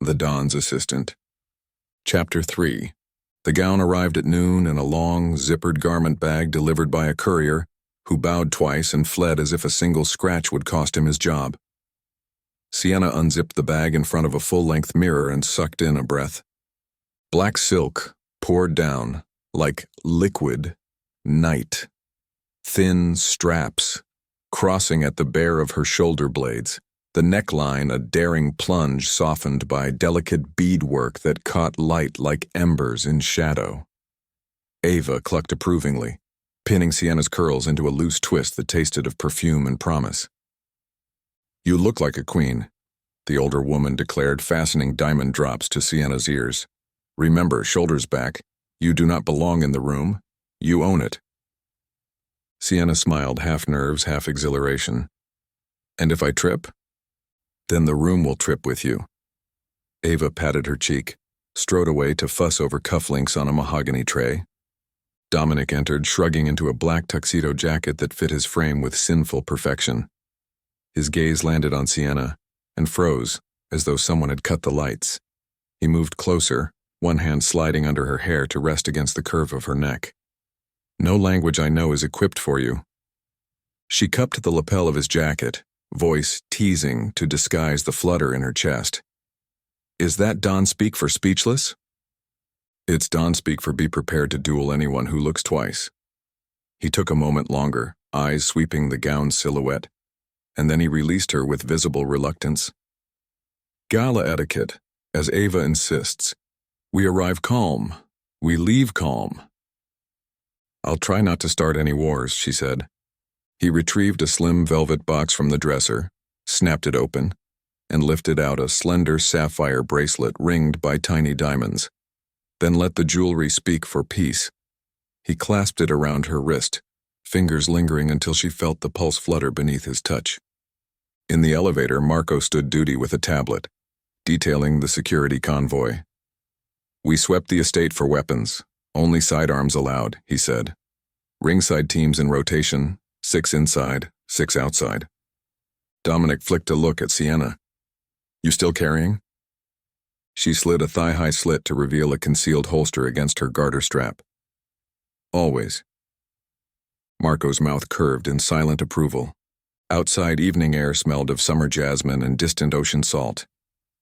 The Don's Assistant. Chapter 3. The gown arrived at noon in a long, zippered garment bag delivered by a courier, who bowed twice and fled as if a single scratch would cost him his job. Sienna unzipped the bag in front of a full-length mirror and sucked in a breath. Black silk poured down, like liquid, night. Thin straps, crossing at the bare of her shoulder blades, the neckline a daring plunge softened by delicate beadwork that caught light like embers in shadow. Ava clucked approvingly, pinning Sienna's curls into a loose twist that tasted of perfume and promise. "You look like a queen," the older woman declared, fastening diamond drops to Sienna's ears. "Remember, shoulders back. You do not belong in the room. You own it." Sienna smiled, half nerves, half exhilaration. "And if I trip?" "Then the room will trip with you." Ava patted her cheek, strode away to fuss over cufflinks on a mahogany tray. Dominic entered, shrugging into a black tuxedo jacket that fit his frame with sinful perfection. His gaze landed on Sienna, and froze, as though someone had cut the lights. He moved closer, one hand sliding under her hair to rest against the curve of her neck. "No language I know is equipped for you." She cupped the lapel of his jacket, voice teasing to disguise the flutter in her chest. "Is that Don speak for speechless?" "It's Don speak for be prepared to duel anyone who looks twice." He took a moment longer, eyes sweeping the gown's silhouette, and then he released her with visible reluctance. "Gala etiquette, as Ava insists. We arrive calm. We leave calm." "I'll try not to start any wars," she said. He retrieved a slim velvet box from the dresser, snapped it open, and lifted out a slender sapphire bracelet ringed by tiny diamonds. Then let the jewelry speak for peace. He clasped it around her wrist, fingers lingering until she felt the pulse flutter beneath his touch. In the elevator, Marco stood duty with a tablet, detailing the security convoy. "We swept the estate for weapons. Only sidearms allowed," he said. "Ringside teams in rotation, 6 inside, 6 outside." Dominic flicked a look at Sienna. "You still carrying?" She slid a thigh-high slit to reveal a concealed holster against her garter strap. "Always." Marco's mouth curved in silent approval. Outside, evening air smelled of summer jasmine and distant ocean salt.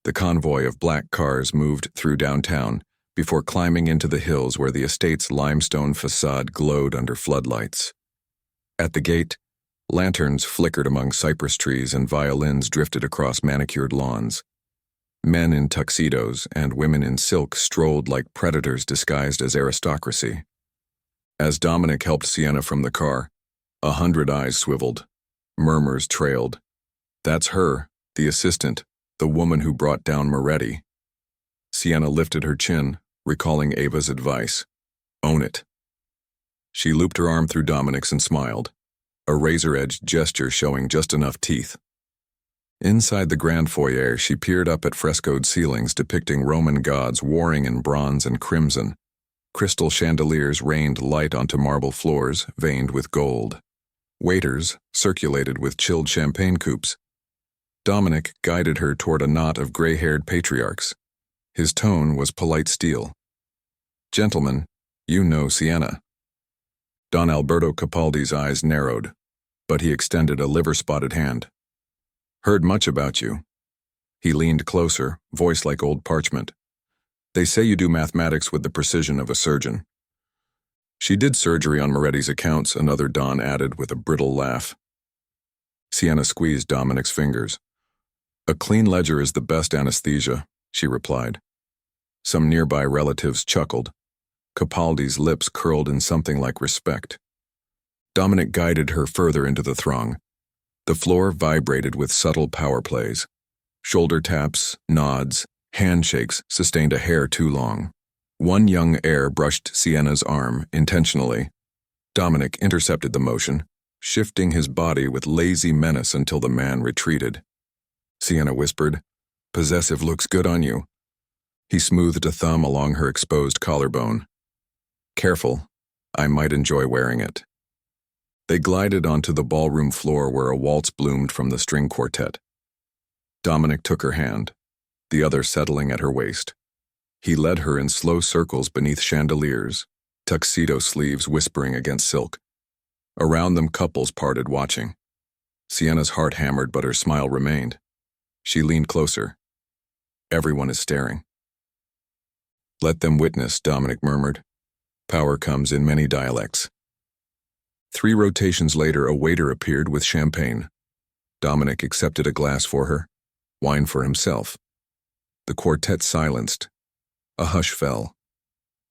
The convoy of black cars moved through downtown before climbing into the hills where the estate's limestone facade glowed under floodlights. At the gate, lanterns flickered among cypress trees and violins drifted across manicured lawns. Men in tuxedos and women in silk strolled like predators disguised as aristocracy. As Dominic helped Sienna from the car, 100 eyes swiveled. Murmurs trailed. "That's her, the assistant, the woman who brought down Moretti." Sienna lifted her chin, recalling Ava's advice. "Own it." She looped her arm through Dominic's and smiled, a razor-edged gesture showing just enough teeth. Inside the grand foyer, she peered up at frescoed ceilings depicting Roman gods warring in bronze and crimson. Crystal chandeliers rained light onto marble floors, veined with gold. Waiters circulated with chilled champagne coupes. Dominic guided her toward a knot of gray-haired patriarchs. His tone was polite steel. "Gentlemen, you know Sienna." Don Alberto Capaldi's eyes narrowed, but he extended a liver-spotted hand. "Heard much about you." He leaned closer, voice like old parchment. "They say you do mathematics with the precision of a surgeon." "She did surgery on Moretti's accounts," another Don added with a brittle laugh. Sienna squeezed Dominic's fingers. "A clean ledger is the best anesthesia," she replied. Some nearby relatives chuckled. Capaldi's lips curled in something like respect. Dominic guided her further into the throng. The floor vibrated with subtle power plays. Shoulder taps, nods, handshakes sustained a hair too long. One young heir brushed Sienna's arm intentionally. Dominic intercepted the motion, shifting his body with lazy menace until the man retreated. Sienna whispered, "Possessive looks good on you." He smoothed a thumb along her exposed collarbone. "Careful, I might enjoy wearing it." They glided onto the ballroom floor where a waltz bloomed from the string quartet. Dominic took her hand. the other settling at her waist. He led her in slow circles beneath chandeliers, tuxedo sleeves whispering against silk. Around them couples parted watching. Sienna's heart hammered, but her smile remained. She leaned closer. Everyone is staring. "Let them witness," Dominic murmured. "Power comes in many dialects." 3 rotations later, a waiter appeared with champagne. Dominic accepted a glass for her, wine for himself. The quartet silenced. A hush fell.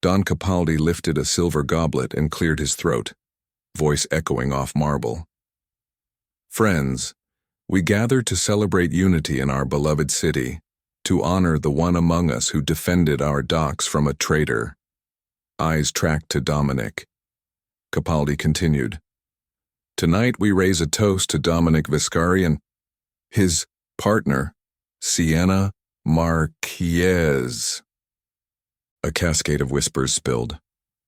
Don Capaldi lifted a silver goblet and cleared his throat, voice echoing off marble. "Friends, we gather to celebrate unity in our beloved city, to honor the one among us who defended our docks from a traitor." Eyes tracked to Dominic. Capaldi continued. "Tonight we raise a toast to Dominic Viscari and his partner, Sienna Marquez." A cascade of whispers spilled.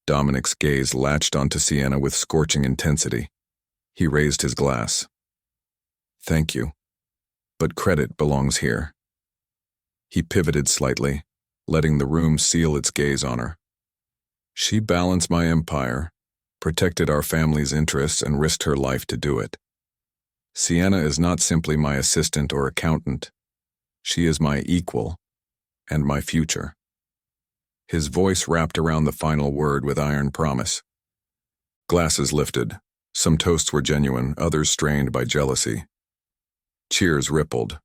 Dominic's gaze latched onto Sienna with scorching intensity. He raised his glass. "Thank you, but credit belongs here." He pivoted slightly, letting the room seal its gaze on her. "She balanced my empire, protected our family's interests, and risked her life to do it. Sienna is not simply my assistant or accountant. She is my equal and my future." His voice wrapped around the final word with iron promise. Glasses lifted. Some toasts were genuine, others strained by jealousy. Cheers rippled.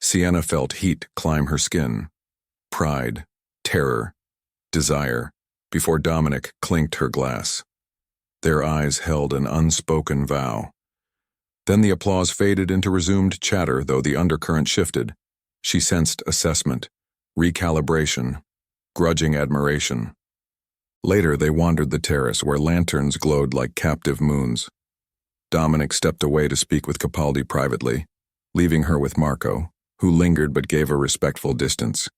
Sienna felt heat climb her skin. Pride, terror, desire, before Dominic clinked her glass. Their eyes held an unspoken vow. Then the applause faded into resumed chatter, though the undercurrent shifted. She sensed assessment, recalibration, grudging admiration. Later, they wandered the terrace where lanterns glowed like captive moons. Dominic stepped away to speak with Capaldi privately, leaving her with Marco, who lingered but gave a respectful distance.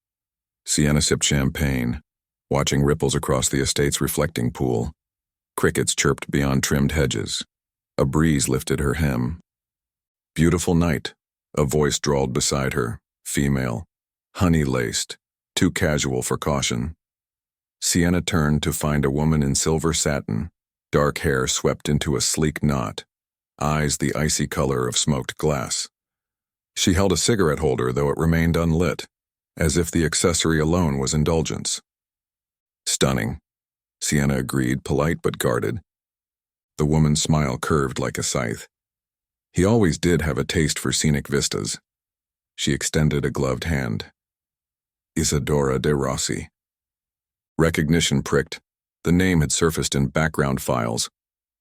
Sienna sipped champagne, watching ripples across the estate's reflecting pool. Crickets chirped beyond trimmed hedges. A breeze lifted her hem. "Beautiful night," a voice drawled beside her, female, honey-laced, too casual for caution. Sienna turned to find a woman in silver satin, dark hair swept into a sleek knot, eyes the icy color of smoked glass. She held a cigarette holder, though it remained unlit, as if the accessory alone was indulgence. "Stunning," Sienna agreed, polite but guarded. The woman's smile curved like a scythe. He always did have a taste for scenic vistas. She extended a gloved hand. "Isadora de Rossi." Recognition pricked. The name had surfaced in background files,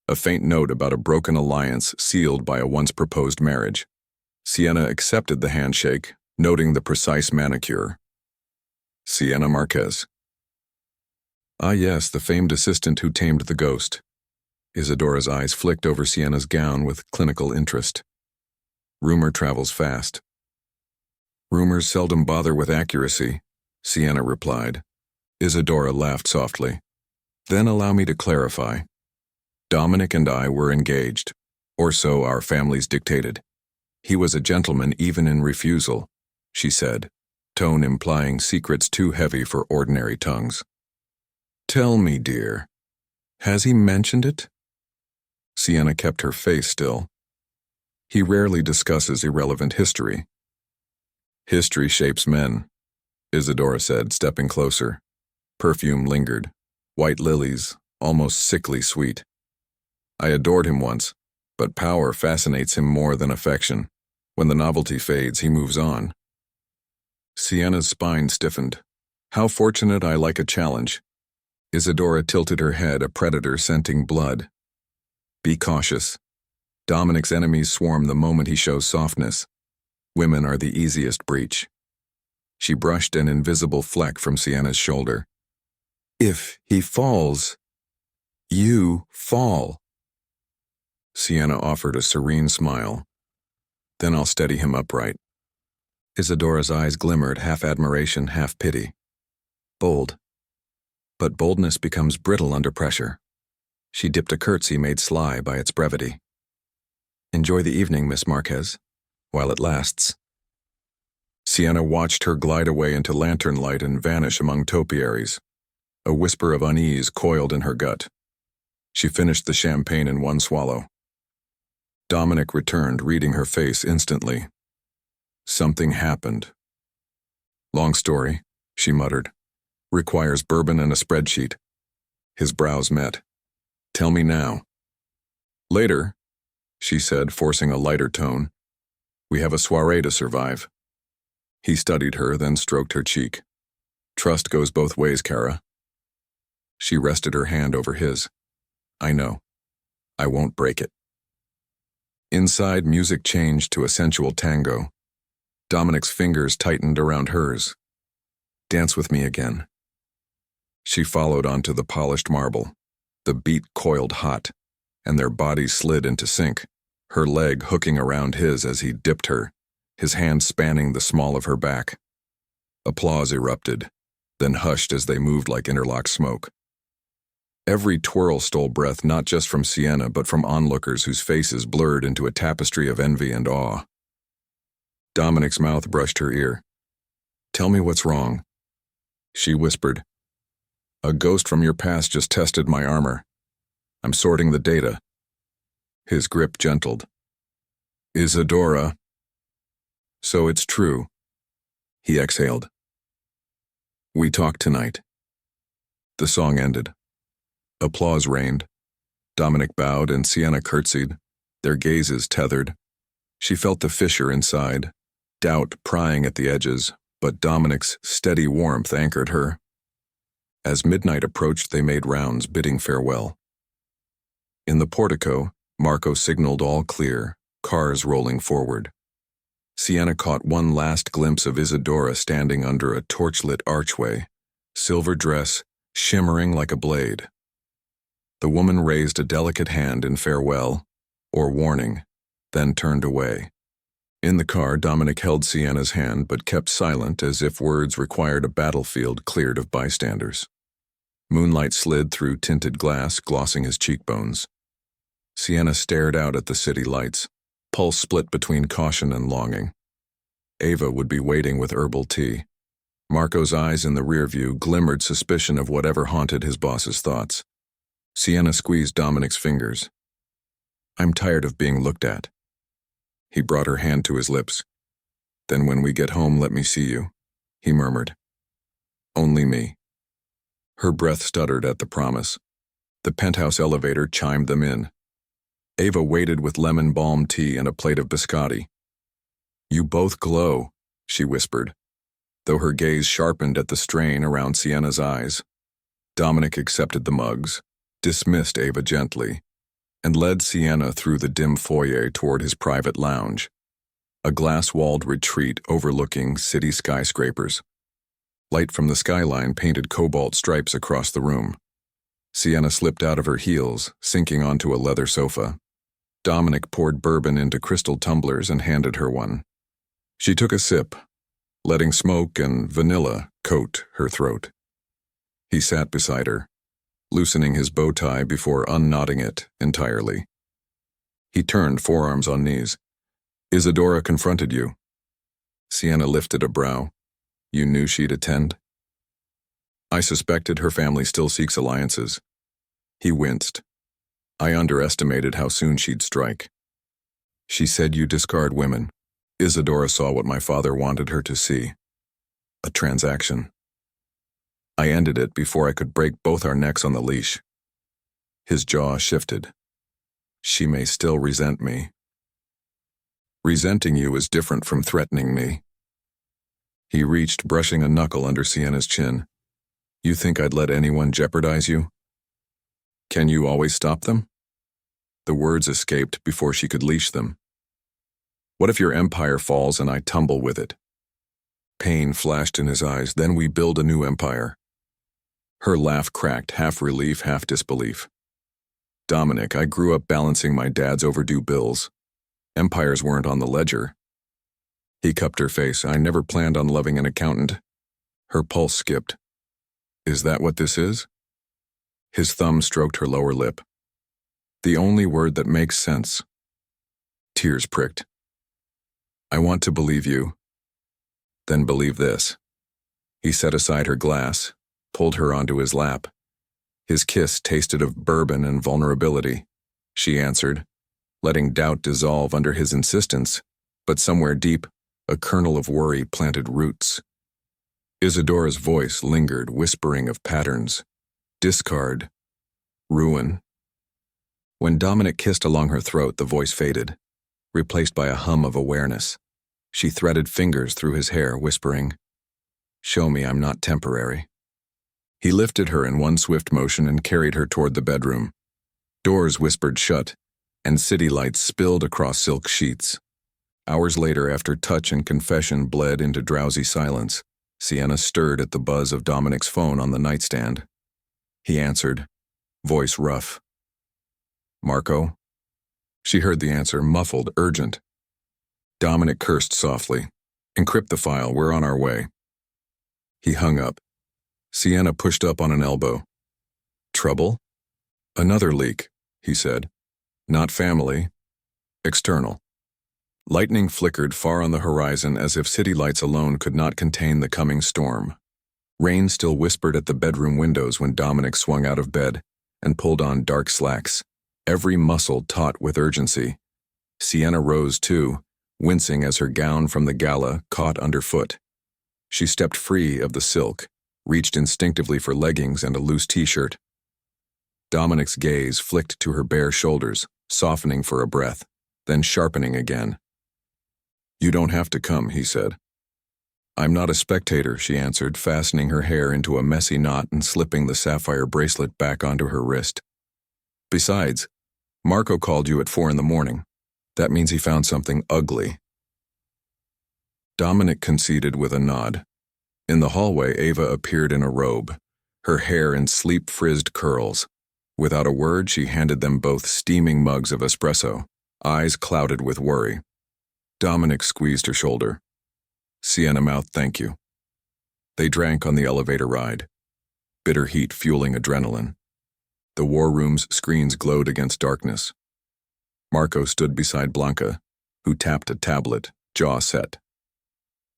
a faint note about a broken alliance sealed by a once-proposed marriage. Sienna accepted the handshake, noting the precise manicure. "Sienna Marquez." "Ah yes, the famed assistant who tamed the ghost." Isadora's eyes flicked over Sienna's gown with clinical interest. "Rumor travels fast." "Rumors seldom bother with accuracy," Sienna replied. Isadora laughed softly. "Then allow me to clarify. Dominic and I were engaged, or so our families dictated. He was a gentleman even in refusal," she said, tone implying secrets too heavy for ordinary tongues. "Tell me, dear, has he mentioned it?" Sienna kept her face still. "He rarely discusses irrelevant history." "History shapes men," Isadora said, stepping closer. Perfume lingered, white lilies, almost sickly sweet. "I adored him once, but power fascinates him more than affection. When the novelty fades, he moves on." Sienna's spine stiffened. "How fortunate I like a challenge." Isadora tilted her head, a predator scenting blood. "Be cautious. Dominic's enemies swarm the moment he shows softness. Women are the easiest breach." She brushed an invisible fleck from Sienna's shoulder. "If he falls, you fall." Sienna offered a serene smile. "Then I'll steady him upright." Isadora's eyes glimmered, half admiration, half pity. Bold. But boldness becomes brittle under pressure. She dipped a curtsy made sly by its brevity. "Enjoy the evening, Miss Marquez, while it lasts." Sienna watched her glide away into lantern light and vanish among topiaries. A whisper of unease coiled in her gut. She finished the champagne in one swallow. Dominic returned, reading her face instantly. Something happened. Long story, she muttered. Requires bourbon and a spreadsheet. His brows met. Tell me now. Later, she said, forcing a lighter tone. We have a soiree to survive. He studied her, then stroked her cheek. Trust goes both ways, Kara. She rested her hand over his. I know. I won't break it. Inside, music changed to a sensual tango. Dominic's fingers tightened around hers. Dance with me again. She followed onto the polished marble. The beat coiled hot, and their bodies slid into sync, her leg hooking around his as he dipped her, his hand spanning the small of her back. Applause erupted, then hushed as they moved like interlocked smoke. Every twirl stole breath not just from Sienna but from onlookers whose faces blurred into a tapestry of envy and awe. Dominic's mouth brushed her ear. Tell me what's wrong. She whispered. A ghost from your past just tested my armor. I'm sorting the data. His grip gentled. Isadora. So it's true. He exhaled. We talked tonight. The song ended. Applause reigned. Dominic bowed and Sienna curtsied, their gazes tethered. She felt the fissure inside, doubt prying at the edges, but Dominic's steady warmth anchored her. As midnight approached, they made rounds, bidding farewell. In the portico, Marco signaled all clear, cars rolling forward. Sienna caught one last glimpse of Isadora standing under a torchlit archway, silver dress shimmering like a blade. The woman raised a delicate hand in farewell, or warning, then turned away. In the car, Dominic held Sienna's hand but kept silent as if words required a battlefield cleared of bystanders. Moonlight slid through tinted glass, glossing his cheekbones. Sienna stared out at the city lights, pulse split between caution and longing. Ava would be waiting with herbal tea. Marco's eyes in the rear view glimmered suspicion of whatever haunted his boss's thoughts. Sienna squeezed Dominic's fingers. I'm tired of being looked at. He brought her hand to his lips. Then when we get home, let me see you, he murmured. Only me. Her breath stuttered at the promise. The penthouse elevator chimed them in. Ava waited with lemon balm tea and a plate of biscotti. You both glow, she whispered, though her gaze sharpened at the strain around Sienna's eyes. Dominic accepted the mugs, dismissed Ava gently, and led Sienna through the dim foyer toward his private lounge, a glass-walled retreat overlooking city skyscrapers. Light from the skyline painted cobalt stripes across the room. Sienna slipped out of her heels, sinking onto a leather sofa. Dominic poured bourbon into crystal tumblers and handed her one. She took a sip, letting smoke and vanilla coat her throat. He sat beside her, loosening his bow tie before unknotting it entirely. He turned, forearms on knees. Isadora confronted you. Sienna lifted a brow. You knew she'd attend? I suspected her family still seeks alliances. He winced. I underestimated how soon she'd strike. She said you discard women. Isadora saw what my father wanted her to see. A transaction. I ended it before I could break both our necks on the leash. His jaw shifted. She may still resent me. Resenting you is different from threatening me. He reached, brushing a knuckle under Sienna's chin. You think I'd let anyone jeopardize you? Can you always stop them? The words escaped before she could leash them. What if your empire falls and I tumble with it? Pain flashed in his eyes, then we build a new empire. Her laugh cracked, half relief, half disbelief. Dominic, I grew up balancing my dad's overdue bills. Empires weren't on the ledger. He cupped her face. I never planned on loving an accountant. Her pulse skipped. Is that what this is? His thumb stroked her lower lip. The only word that makes sense. Tears pricked. I want to believe you. Then believe this. He set aside her glass, pulled her onto his lap. His kiss tasted of bourbon and vulnerability. She answered, letting doubt dissolve under his insistence, but somewhere deep, a kernel of worry planted roots. Isadora's voice lingered, whispering of patterns, discard, ruin. When Dominic kissed along her throat, the voice faded, replaced by a hum of awareness. She threaded fingers through his hair, whispering, "Show me I'm not temporary." He lifted her in one swift motion and carried her toward the bedroom. Doors whispered shut, and city lights spilled across silk sheets. Hours later, after touch and confession bled into drowsy silence, Sienna stirred at the buzz of Dominic's phone on the nightstand. He answered, voice rough. "Marco?" She heard the answer, muffled, urgent. Dominic cursed softly. "Encrypt the file, we're on our way." He hung up. Sienna pushed up on an elbow. "Trouble?" "Another leak," he said. "Not family. External." Lightning flickered far on the horizon as if city lights alone could not contain the coming storm. Rain still whispered at the bedroom windows when Dominic swung out of bed and pulled on dark slacks, every muscle taut with urgency. Sienna rose too, wincing as her gown from the gala caught underfoot. She stepped free of the silk, reached instinctively for leggings and a loose t-shirt. Dominic's gaze flicked to her bare shoulders, softening for a breath, then sharpening again. "You don't have to come," he said. "I'm not a spectator," she answered, fastening her hair into a messy knot and slipping the sapphire bracelet back onto her wrist. "Besides, Marco called you at 4 a.m. That means he found something ugly." Dominic conceded with a nod. In the hallway, Ava appeared in a robe, her hair in sleep-frizzed curls. Without a word, she handed them both steaming mugs of espresso, eyes clouded with worry. Dominic squeezed her shoulder. Sienna mouthed thank you. They drank on the elevator ride, bitter heat fueling adrenaline. The war room's screens glowed against darkness. Marco stood beside Blanca, who tapped a tablet, jaw set.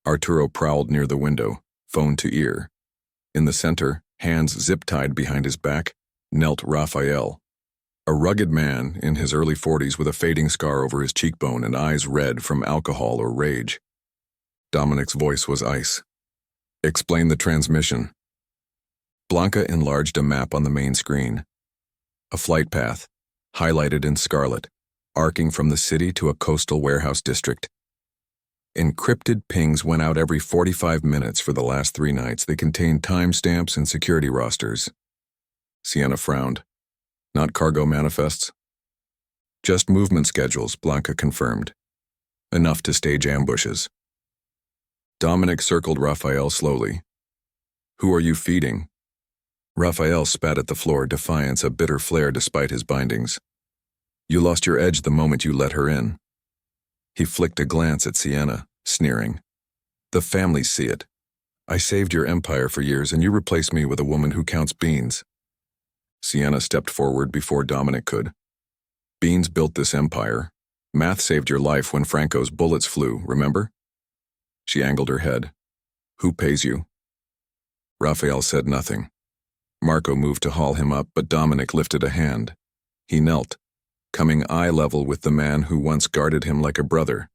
Arturo prowled near the window, phone to ear. In the center, hands zip-tied behind his back, knelt Raphael, a rugged man in his early 40s with a fading scar over his cheekbone and eyes red from alcohol or rage. Dominic's voice was ice. "Explain the transmission." Blanca enlarged a map on the main screen. A flight path, highlighted in scarlet, arcing from the city to a coastal warehouse district. Encrypted pings went out every 45 minutes for the last 3 nights. They contained timestamps and security rosters. Sienna frowned. "Not cargo manifests?" "Just movement schedules," Blanca confirmed. "Enough to stage ambushes." Dominic circled Raphael slowly. "Who are you feeding?" Raphael spat at the floor, defiance a bitter flare despite his bindings. "You lost your edge the moment you let her in." He flicked a glance at Sienna, sneering. "The families see it. I saved your empire for years and you replaced me with a woman who counts beans." Sienna stepped forward before Dominic could. "Beans built this empire. Math saved your life when Franco's bullets flew, remember?" She angled her head. "Who pays you?" Raphael said nothing. Marco moved to haul him up, but Dominic lifted a hand. He knelt, coming eye level with the man who once guarded him like a brother.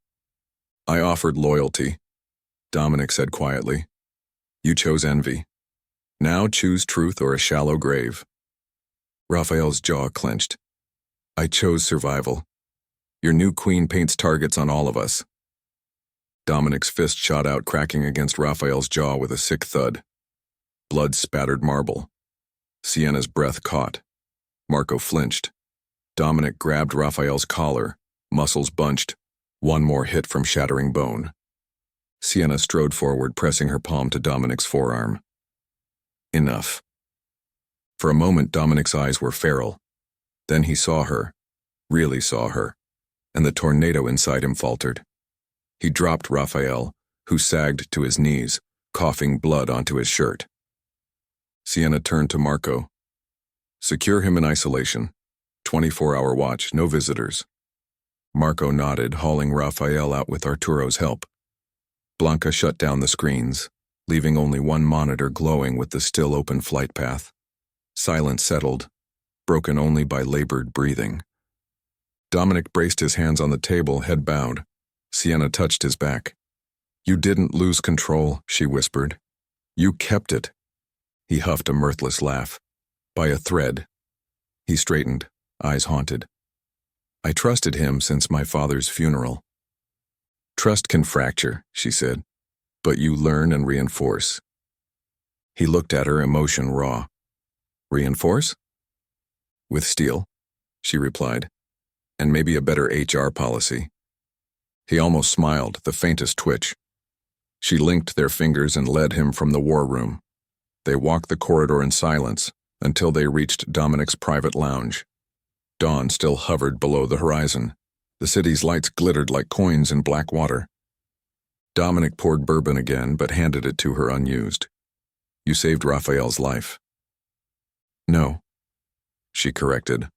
"I offered loyalty," Dominic said quietly. "You chose envy. Now choose truth or a shallow grave." Raphael's jaw clenched. "I chose survival. Your new queen paints targets on all of us." Dominic's fist shot out, cracking against Raphael's jaw with a sick thud. Blood spattered marble. Sienna's breath caught. Marco flinched. Dominic grabbed Raphael's collar, muscles bunched, one more hit from shattering bone. Sienna strode forward, pressing her palm to Dominic's forearm. "Enough." For a moment, Dominic's eyes were feral. Then he saw her, really saw her, and the tornado inside him faltered. He dropped Raphael, who sagged to his knees, coughing blood onto his shirt. Sienna turned to Marco. "Secure him in isolation. 24-hour watch, no visitors." Marco nodded, hauling Raphael out with Arturo's help. Blanca shut down the screens, leaving only one monitor glowing with the still open flight path. Silence settled, broken only by labored breathing. Dominic braced his hands on the table, head bowed. Sienna touched his back. "You didn't lose control," she whispered. "You kept it." He huffed a mirthless laugh. "By a thread." He straightened, eyes haunted. "I trusted him since my father's funeral." "Trust can fracture," she said, "but you learn and reinforce." He looked at her, emotion raw. "Reinforce?" "With steel," she replied, "and maybe a better HR policy." He almost smiled, the faintest twitch. She linked their fingers and led him from the war room. They walked the corridor in silence until they reached Dominic's private lounge. Dawn still hovered below the horizon. The city's lights glittered like coins in black water. Dominic poured bourbon again, but handed it to her unused. "You saved Raphael's life." "No," she corrected.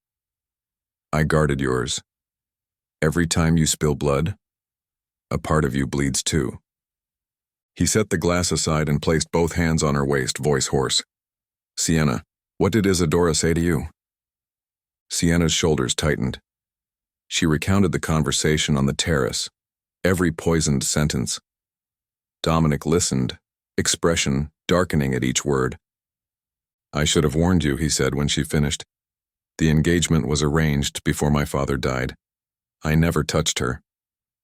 "I guarded yours. Every time you spill blood, a part of you bleeds too." He set the glass aside and placed both hands on her waist, voice hoarse. "Sienna, what did Isadora say to you?" Sienna's shoulders tightened. She recounted the conversation on the terrace, every poisoned sentence. Dominic listened, expression darkening at each word. "I should have warned you," he said when she finished. "The engagement was arranged before my father died. I never touched her.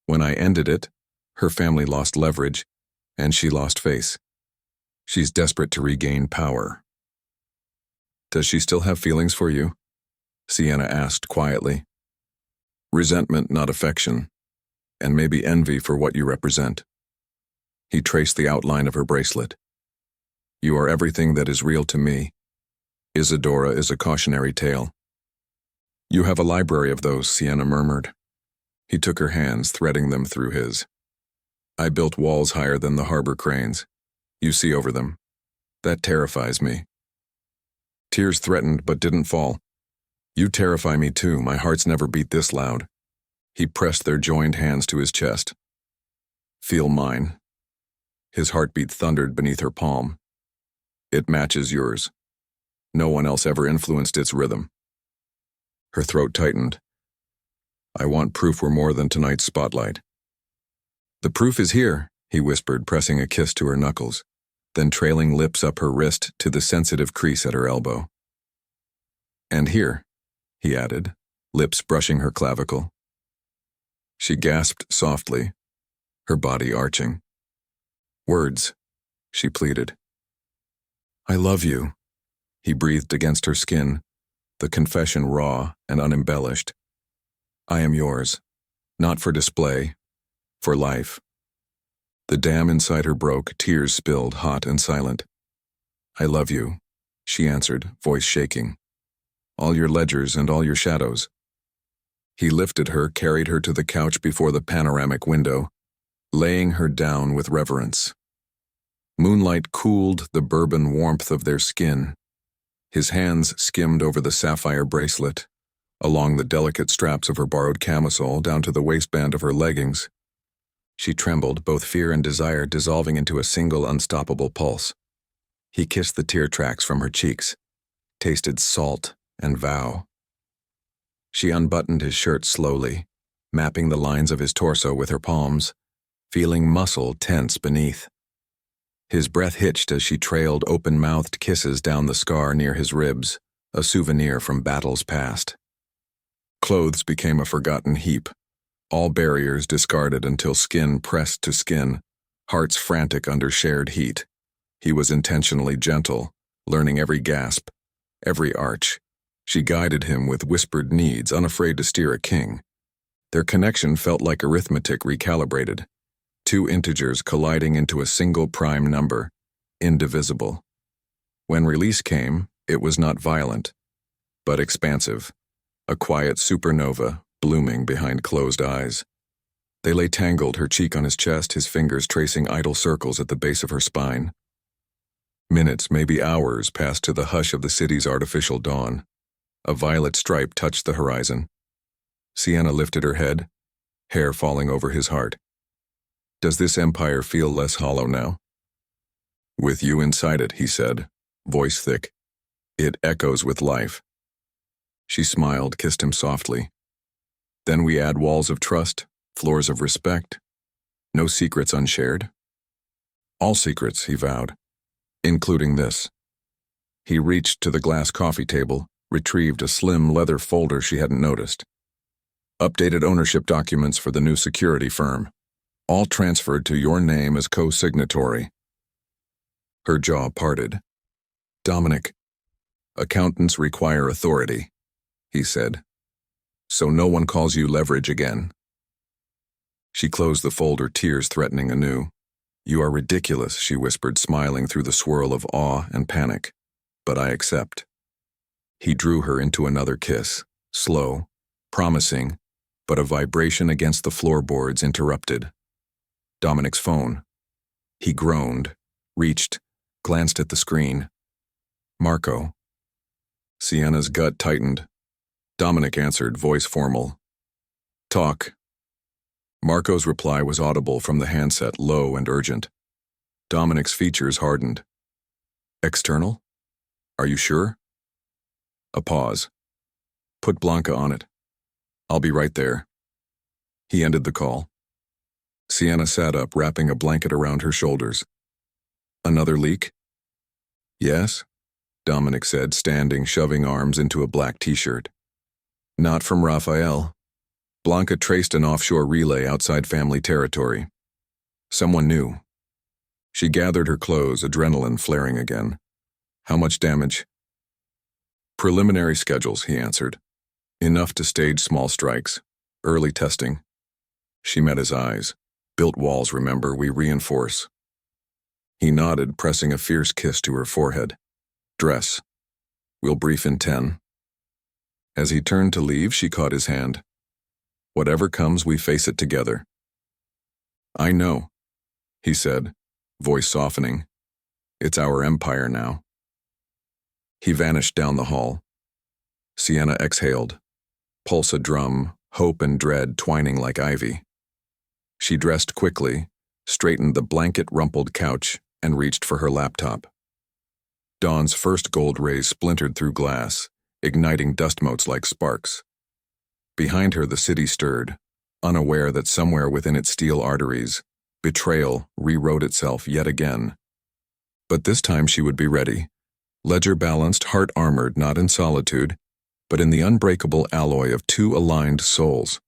When I ended it, her family lost leverage, and she lost face. She's desperate to regain power." "Does she still have feelings for you?" Sienna asked quietly. "Resentment, not affection, and maybe envy for what you represent." He traced the outline of her bracelet. "You are everything that is real to me. Isadora is a cautionary tale." "You have a library of those," Sienna murmured. He took her hands, threading them through his. "I built walls higher than the harbor cranes. You see over them. That terrifies me." Tears threatened but didn't fall. "You terrify me too. My heart's never beat this loud." He pressed their joined hands to his chest. "Feel mine." His heartbeat thundered beneath her palm. "It matches yours. No one else ever influenced its rhythm." Her throat tightened. "I want proof we're more than tonight's spotlight." "The proof is here," he whispered, pressing a kiss to her knuckles, then trailing lips up her wrist to the sensitive crease at her elbow. "And here," he added, lips brushing her clavicle. She gasped softly, her body arching. "Words," she pleaded. "I love you," he breathed against her skin, the confession raw and unembellished. "I am yours, not for display, for life." The dam inside her broke, tears spilled, hot and silent. "I love you," she answered, voice shaking. "All your ledgers and all your shadows." He lifted her, carried her to the couch before the panoramic window, laying her down with reverence. Moonlight cooled the bourbon warmth of their skin. His hands skimmed over the sapphire bracelet, along the delicate straps of her borrowed camisole down to the waistband of her leggings. She trembled, both fear and desire dissolving into a single unstoppable pulse. He kissed the tear tracks from her cheeks, tasted salt and vow. She unbuttoned his shirt slowly, mapping the lines of his torso with her palms, feeling muscle tense beneath. His breath hitched as she trailed open-mouthed kisses down the scar near his ribs, a souvenir from battles past. Clothes became a forgotten heap, all barriers discarded until skin pressed to skin, hearts frantic under shared heat. He was intentionally gentle, learning every gasp, every arch. She guided him with whispered needs, unafraid to steer a king. Their connection felt like arithmetic recalibrated, two integers colliding into a single prime number, indivisible. When release came, it was not violent, but expansive, a quiet supernova blooming behind closed eyes. They lay tangled, her cheek on his chest, his fingers tracing idle circles at the base of her spine. Minutes, maybe hours, passed to the hush of the city's artificial dawn. A violet stripe touched the horizon. Sienna lifted her head, hair falling over his heart. Does this empire feel less hollow now? With you inside it, he said, voice thick. It echoes with life. She smiled, kissed him softly. Then we add walls of trust, floors of respect. No secrets unshared. All secrets, he vowed, including this. He reached to the glass coffee table, retrieved a slim leather folder she hadn't noticed. Updated ownership documents for the new security firm, all transferred to your name as co-signatory. Her jaw parted. Dominic, accountants require authority, he said, so no one calls you leverage again. She closed the folder, tears threatening anew. You are ridiculous, she whispered, smiling through the swirl of awe and panic. But I accept. He drew her into another kiss, slow, promising, but a vibration against the floorboards interrupted. Dominic's phone. He groaned, reached, glanced at the screen. Marco. Sienna's gut tightened. Dominic answered, voice formal. Talk. Marco's reply was audible from the handset, low and urgent. Dominic's features hardened. External? Are you sure? A pause. Put Blanca on it. I'll be right there. He ended the call. Sienna sat up, wrapping a blanket around her shoulders. Another leak? Yes, Dominic said, standing, shoving arms into a black t-shirt. Not from Raphael. Blanca traced an offshore relay outside family territory. Someone knew. She gathered her clothes, adrenaline flaring again. How much damage? Preliminary schedules, he answered. Enough to stage small strikes. Early testing. She met his eyes. Built walls, remember, we reinforce. He nodded, pressing a fierce kiss to her forehead. Dress. We'll brief in 10. As he turned to leave, she caught his hand. Whatever comes, we face it together. I know, he said, voice softening. It's our empire now. He vanished down the hall. Sienna exhaled, pulse a drum, hope and dread twining like ivy. She dressed quickly, straightened the blanket-rumpled couch, and reached for her laptop. Dawn's first gold rays splintered through glass, igniting dust motes like sparks. Behind her, the city stirred, unaware that somewhere within its steel arteries, betrayal rewrote itself yet again. But this time she would be ready, ledger-balanced, heart-armored, not in solitude, but in the unbreakable alloy of two aligned souls.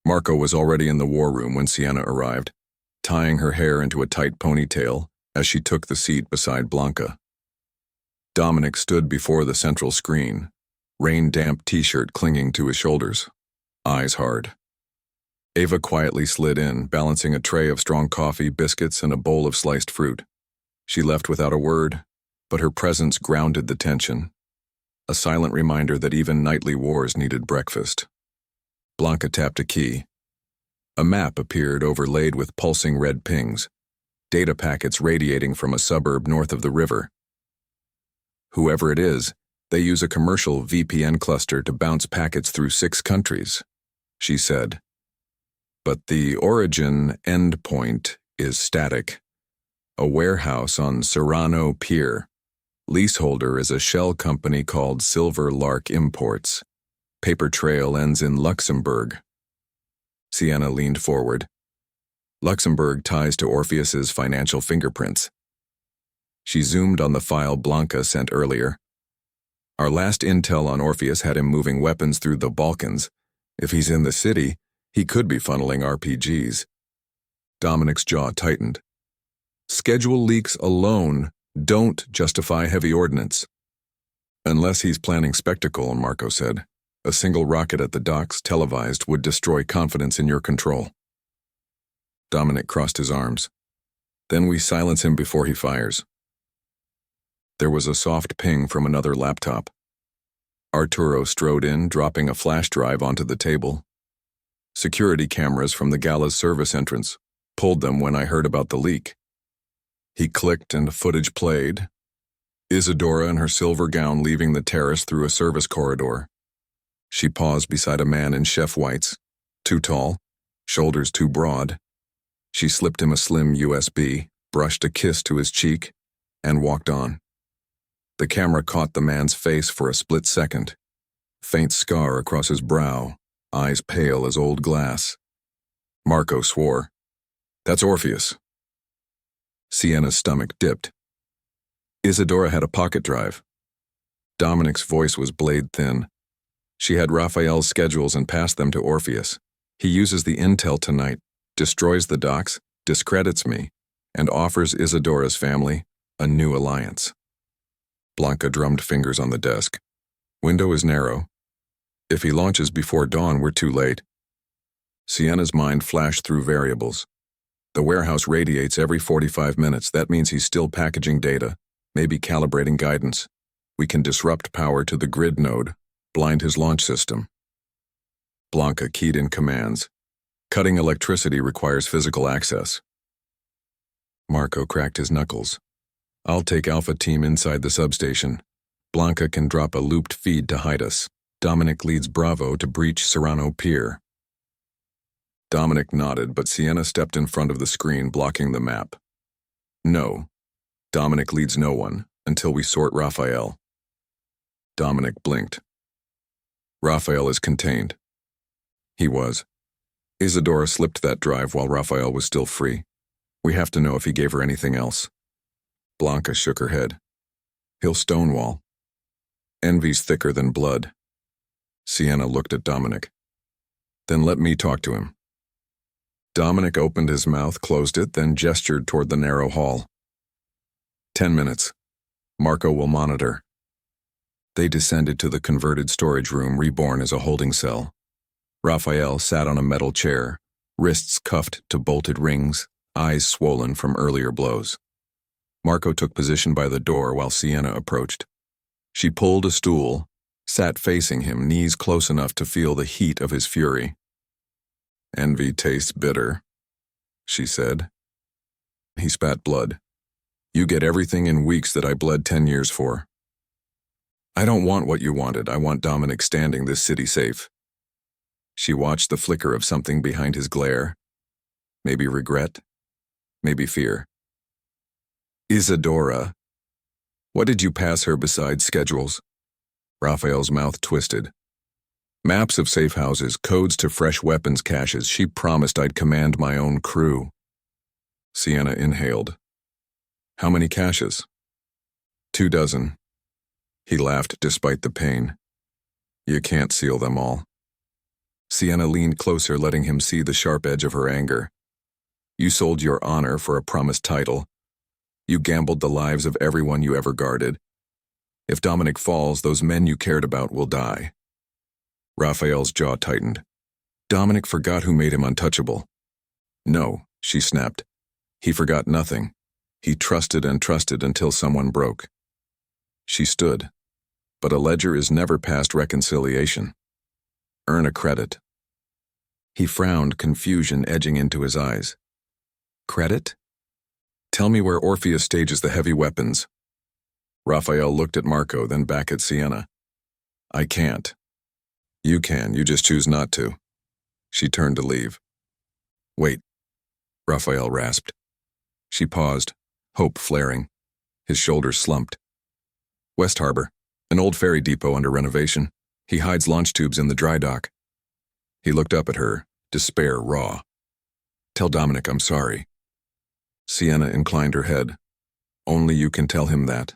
Marco was already in the war room when Sienna arrived, tying her hair into a tight ponytail as she took the seat beside Blanca. Dominic stood before the central screen, rain-damp t-shirt clinging to his shoulders, eyes hard. Ava quietly slid in, balancing a tray of strong coffee, biscuits, and a bowl of sliced fruit. She left without a word, but her presence grounded the tension, a silent reminder that even nightly wars needed breakfast. Blanca tapped a key. A map appeared, overlaid with pulsing red pings, data packets radiating from a suburb north of the river. Whoever it is, they use a commercial VPN cluster to bounce packets through 6 countries, she said. But the origin endpoint is static. A warehouse on Serrano Pier. Leaseholder is a shell company called Silver Lark Imports. Paper trail ends in Luxembourg. Sienna leaned forward. Luxembourg ties to Orpheus's financial fingerprints. She zoomed on the file Blanca sent earlier. Our last intel on Orpheus had him moving weapons through the Balkans. If he's in the city, he could be funneling RPGs. Dominic's jaw tightened. Schedule leaks alone don't justify heavy ordnance. Unless he's planning spectacle, Marco said. A single rocket at the docks, televised, would destroy confidence in your control. Dominic crossed his arms. Then we silence him before he fires. There was a soft ping from another laptop. Arturo strode in, dropping a flash drive onto the table. Security cameras from the gala's service entrance pulled them when I heard about the leak. He clicked and footage played. Isadora in her silver gown leaving the terrace through a service corridor. She paused beside a man in chef whites, too tall, shoulders too broad. She slipped him a slim USB, brushed a kiss to his cheek, and walked on. The camera caught the man's face for a split second. Faint scar across his brow, eyes pale as old glass. Marco swore. "That's Orpheus." Sienna's stomach dipped. Isadora had a pocket drive. Dominic's voice was blade thin. She had Raphael's schedules and passed them to Orpheus. He uses the intel tonight, destroys the docs, discredits me, and offers Isadora's family a new alliance. Blanca drummed fingers on the desk. Window is narrow. If he launches before dawn, we're too late. Sienna's mind flashed through variables. The warehouse radiates every 45 minutes. That means he's still packaging data, maybe calibrating guidance. We can disrupt power to the grid node, blind his launch system. Blanca keyed in commands. Cutting electricity requires physical access. Marco cracked his knuckles. I'll take Alpha Team inside the substation. Blanca can drop a looped feed to hide us. Dominic leads Bravo to breach Serrano Pier. Dominic nodded, but Sienna stepped in front of the screen, blocking the map. No. Dominic leads no one, until we sort Raphael. Dominic blinked. Raphael is contained. He was. Isadora slipped that drive while Raphael was still free. We have to know if he gave her anything else. Blanca shook her head. He'll stonewall. Envy's thicker than blood. Sienna looked at Dominic. Then let me talk to him. Dominic opened his mouth, closed it, then gestured toward the narrow hall. 10 minutes. Marco will monitor. They descended to the converted storage room, reborn as a holding cell. Raphael sat on a metal chair, wrists cuffed to bolted rings, eyes swollen from earlier blows. Marco took position by the door while Sienna approached. She pulled a stool, sat facing him, knees close enough to feel the heat of his fury. Envy tastes bitter, she said. He spat blood. You get everything in weeks that I bled 10 years for. I don't want what you wanted. I want Dominic standing this city safe. She watched the flicker of something behind his glare. Maybe regret, maybe fear. Isadora. What did you pass her besides schedules? Raphael's mouth twisted. Maps of safe houses, codes to fresh weapons caches. She promised I'd command my own crew. Sienna inhaled. How many caches? 24. He laughed despite the pain. You can't seal them all. Sienna leaned closer, letting him see the sharp edge of her anger. You sold your honor for a promised title. You gambled the lives of everyone you ever guarded. If Dominic falls, those men you cared about will die. Raphael's jaw tightened. Dominic forgot who made him untouchable. No, she snapped. He forgot nothing. He trusted and trusted until someone broke. She stood. But a ledger is never past reconciliation. Earn a credit. He frowned, confusion edging into his eyes. Credit? Tell me where Orpheus stages the heavy weapons. Raphael looked at Marco, then back at Sienna. I can't. You can, you just choose not to. She turned to leave. Wait, Raphael rasped. She paused, hope flaring. His shoulders slumped. West Harbor, an old ferry depot under renovation. He hides launch tubes in the dry dock. He looked up at her, despair raw. Tell Dominic I'm sorry. Sienna inclined her head. Only you can tell him that.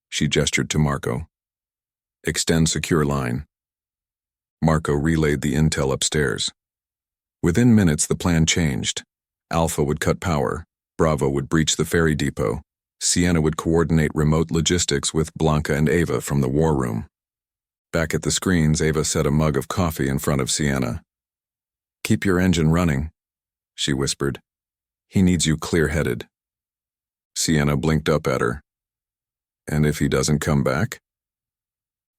She gestured to Marco. Extend secure line. Marco relayed the intel upstairs. Within minutes, the plan changed. Alpha would cut power. Bravo would breach the ferry depot. Sienna would coordinate remote logistics with Blanca and Ava from the war room. Back at the screens, Ava set a mug of coffee in front of Sienna. Keep your engine running, she whispered. He needs you clear-headed. Sienna blinked up at her. And if he doesn't come back?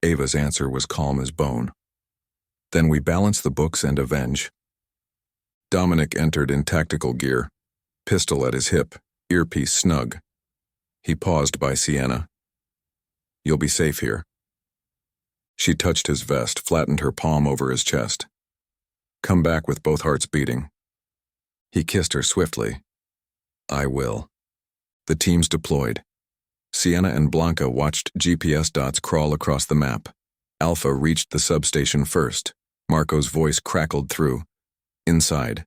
Ava's answer was calm as bone. Then we balance the books and avenge. Dominic entered in tactical gear, pistol at his hip, earpiece snug. He paused by Sienna. You'll be safe here. She touched his vest, flattened her palm over his chest. Come back with both hearts beating. He kissed her swiftly. I will. The teams deployed. Sienna and Blanca watched GPS dots crawl across the map. Alpha reached the substation first. Marco's voice crackled through. Inside.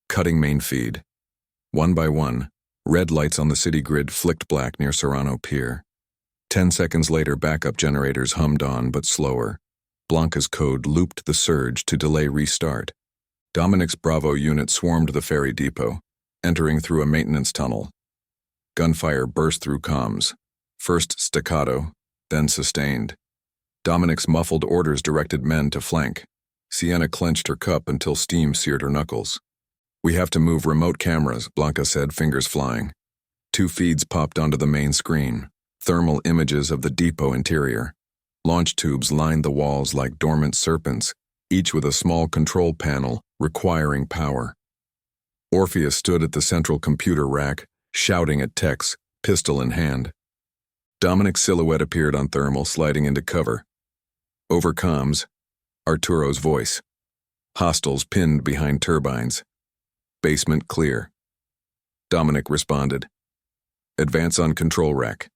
Cutting main feed. One by one, red lights on the city grid flicked black near Serrano Pier. 10 seconds later, backup generators hummed on, but slower. Blanca's code looped the surge to delay restart. Dominic's Bravo unit swarmed the ferry depot, entering through a maintenance tunnel. Gunfire burst through comms. First staccato, then sustained. Dominic's muffled orders directed men to flank. Sienna clenched her cup until steam seared her knuckles. We have to move remote cameras, Blanca said, fingers flying. 2 feeds popped onto the main screen. Thermal images of the depot interior. Launch tubes lined the walls like dormant serpents, each with a small control panel requiring power. Orpheus stood at the central computer rack, shouting at techs, pistol in hand. Dominic's silhouette appeared on thermal, sliding into cover. Over comms, Arturo's voice. Hostiles pinned behind turbines. Basement clear. Dominic responded. Advance on control rack.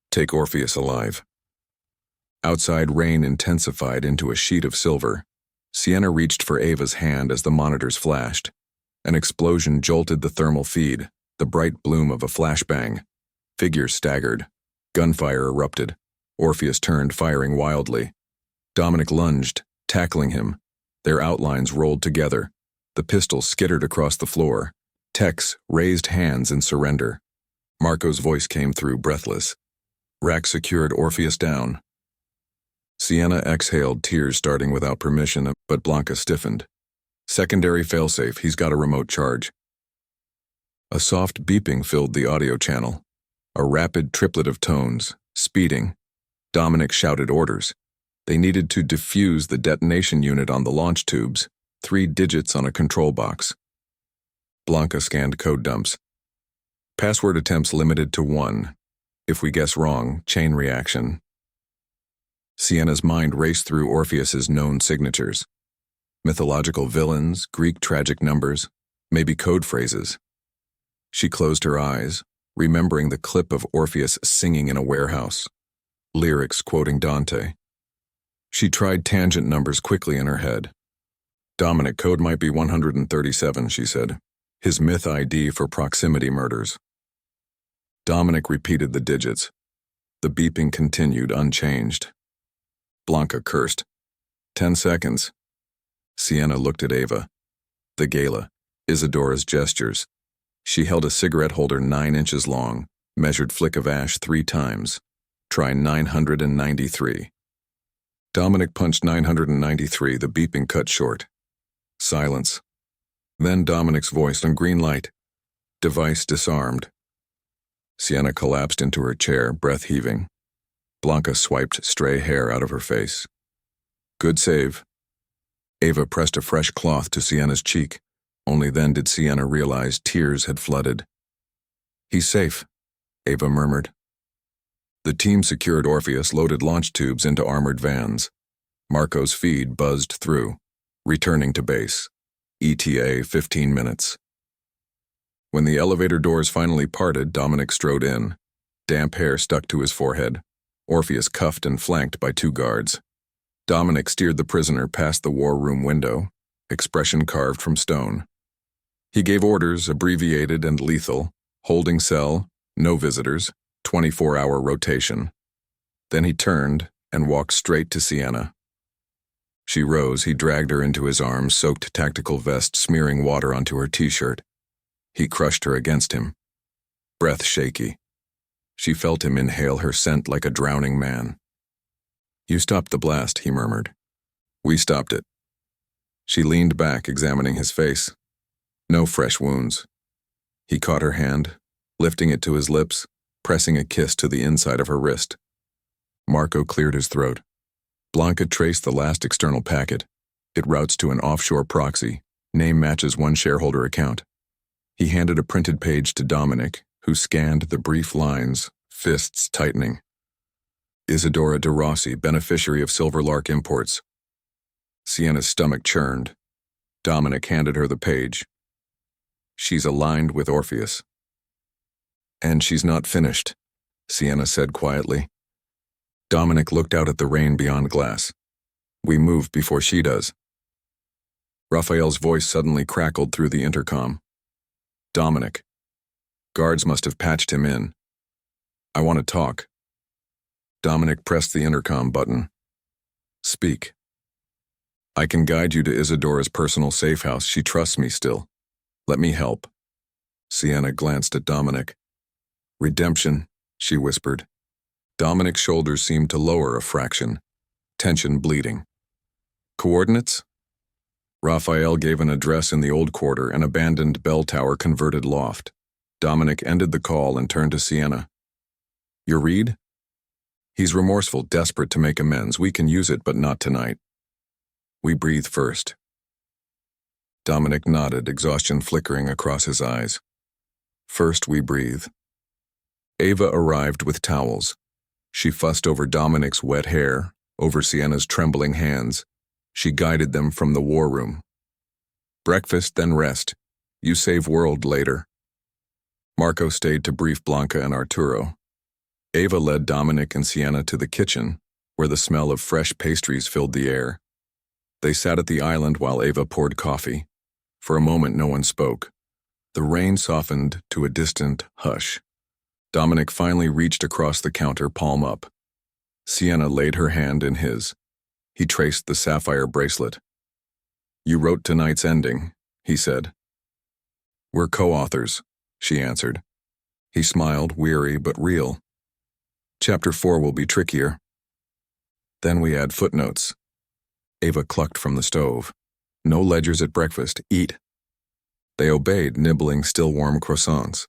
Take Orpheus alive. Outside, rain intensified into a sheet of silver. Sienna reached for Ava's hand as the monitors flashed. An explosion jolted the thermal feed, the bright bloom of a flashbang. Figures staggered. Gunfire erupted. Orpheus turned, firing wildly. Dominic lunged, tackling him. Their outlines rolled together. The pistol skittered across the floor. Techs raised hands in surrender. Marco's voice came through, breathless. Rack secured, Orpheus down. Sienna exhaled, tears starting without permission, but Blanca stiffened. Secondary failsafe, he's got a remote charge. A soft beeping filled the audio channel. A rapid triplet of tones, speeding. Dominic shouted orders. They needed to defuse the detonation unit on the launch tubes, 3 digits on a control box. Blanca scanned code dumps. Password attempts limited to 1. If we guess wrong, chain reaction. Sienna's mind raced through Orpheus's known signatures. Mythological villains, Greek tragic numbers, maybe code phrases. She closed her eyes, remembering the clip of Orpheus singing in a warehouse. Lyrics quoting Dante. She tried tangent numbers quickly in her head. Dominic, code might be 137, she said. His myth ID for proximity murders. Dominic repeated the digits. The beeping continued unchanged. Blanca cursed. 10 seconds. Sienna looked at Ava. The gala. Isadora's gestures. She held a cigarette holder 9 inches long, measured flick of ash 3 times. Try 993. Dominic punched 993, the beeping cut short. Silence. Then Dominic's voice on green light. Device disarmed. Sienna collapsed into her chair, breath heaving. Blanca swiped stray hair out of her face. Good save. Ava pressed a fresh cloth to Sienna's cheek. Only then did Sienna realize tears had flooded. He's safe, Ava murmured. The team secured Orpheus, loaded launch tubes into armored vans. Marco's feed buzzed through, returning to base. ETA 15 minutes. When the elevator doors finally parted, Dominic strode in. Damp hair stuck to his forehead. Orpheus cuffed and flanked by 2 guards. Dominic steered the prisoner past the war room window, expression carved from stone. He gave orders, abbreviated and lethal, holding cell, no visitors, 24-hour rotation. Then he turned and walked straight to Sienna. She rose, he dragged her into his arms, soaked tactical vest smearing water onto her t-shirt. He crushed her against him. Breath shaky. She felt him inhale her scent like a drowning man. You stopped the blast, he murmured. We stopped it. She leaned back, examining his face. No fresh wounds. He caught her hand, lifting it to his lips, pressing a kiss to the inside of her wrist. Marco cleared his throat. Blanca traced the last external packet. It routes to an offshore proxy. Name matches 1 shareholder account. He handed a printed page to Dominic, who scanned the brief lines, fists tightening. Isadora de Rossi, beneficiary of Silver Lark Imports. Sienna's stomach churned. Dominic handed her the page. She's aligned with Orpheus. And she's not finished, Sienna said quietly. Dominic looked out at the rain beyond glass. We move before she does. Raphael's voice suddenly crackled through the intercom. Dominic. Guards must have patched him in. I want to talk. Dominic pressed the intercom button. Speak. I can guide you to Isadora's personal safe house. She trusts me still. Let me help. Sienna glanced at Dominic. Redemption, she whispered. Dominic's shoulders seemed to lower a fraction. Tension bleeding. Coordinates? Raphael gave an address in the old quarter, an abandoned bell tower converted loft. Dominic ended the call and turned to Sienna. Your read? He's remorseful, desperate to make amends. We can use it, but not tonight. We breathe first. Dominic nodded, exhaustion flickering across his eyes. First we breathe. Ava arrived with towels. She fussed over Dominic's wet hair, over Sienna's trembling hands. She guided them from the war room. Breakfast, then rest. You save world later. Marco stayed to brief Blanca and Arturo. Ava led Dominic and Sienna to the kitchen, where the smell of fresh pastries filled the air. They sat at the island while Ava poured coffee. For a moment no one spoke. The rain softened to a distant hush. Dominic finally reached across the counter, palm up. Sienna laid her hand in his. He traced the sapphire bracelet. You wrote tonight's ending, he said. We're co-authors, she answered. He smiled, weary but real. Chapter 4 will be trickier. Then we add footnotes. Ava clucked from the stove. No ledgers at breakfast. Eat. They obeyed, nibbling still-warm croissants.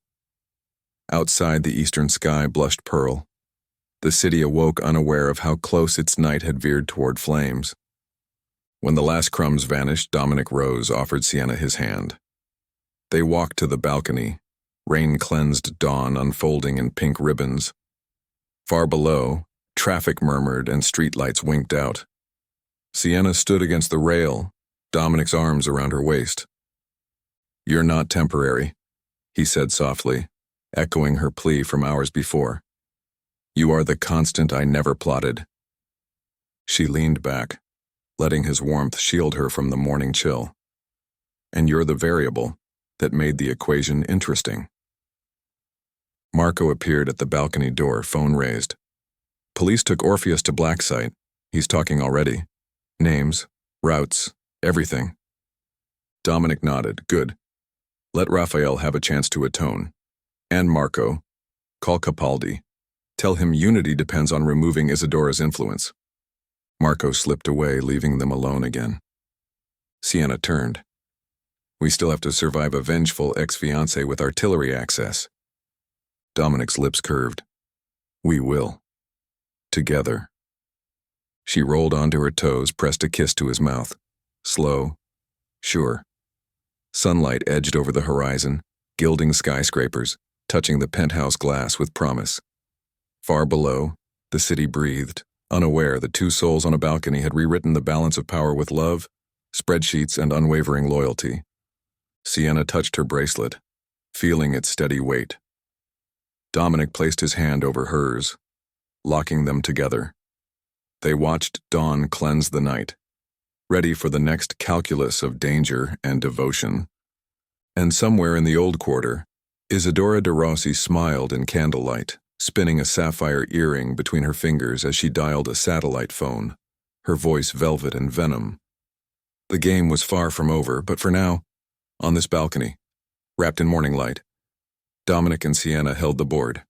Outside, the eastern sky blushed pearl. The city awoke unaware of how close its night had veered toward flames. When the last crumbs vanished, Dominic rose, offered Sienna his hand. They walked to the balcony, rain-cleansed dawn unfolding in pink ribbons. Far below, traffic murmured and streetlights winked out. Sienna stood against the rail, Dominic's arms around her waist. You're not temporary, he said softly, echoing her plea from hours before. You are the constant I never plotted. She leaned back, letting his warmth shield her from the morning chill. And you're the variable that made the equation interesting. Marco appeared at the balcony door, phone raised. Police took Orpheus to Black Site. He's talking already. Names, routes, everything. Dominic nodded. Good. Let Raphael have a chance to atone. And Marco, call Capaldi. Tell him unity depends on removing Isadora's influence. Marco slipped away, leaving them alone again. Sienna turned. We still have to survive a vengeful ex-fiancé with artillery access. Dominic's lips curved. We will. Together. She rolled onto her toes, pressed a kiss to his mouth. Slow. Sure. Sunlight edged over the horizon, gilding skyscrapers, touching the penthouse glass with promise. Far below, the city breathed, unaware that two souls on a balcony had rewritten the balance of power with love, spreadsheets, and unwavering loyalty. Sienna touched her bracelet, feeling its steady weight. Dominic placed his hand over hers, locking them together. They watched dawn cleanse the night, ready for the next calculus of danger and devotion. And somewhere in the old quarter, Isadora de Rossi smiled in candlelight, spinning a sapphire earring between her fingers as she dialed a satellite phone, her voice velvet and venom. The game was far from over, but for now, on this balcony, wrapped in morning light, Dominic and Sienna held the board.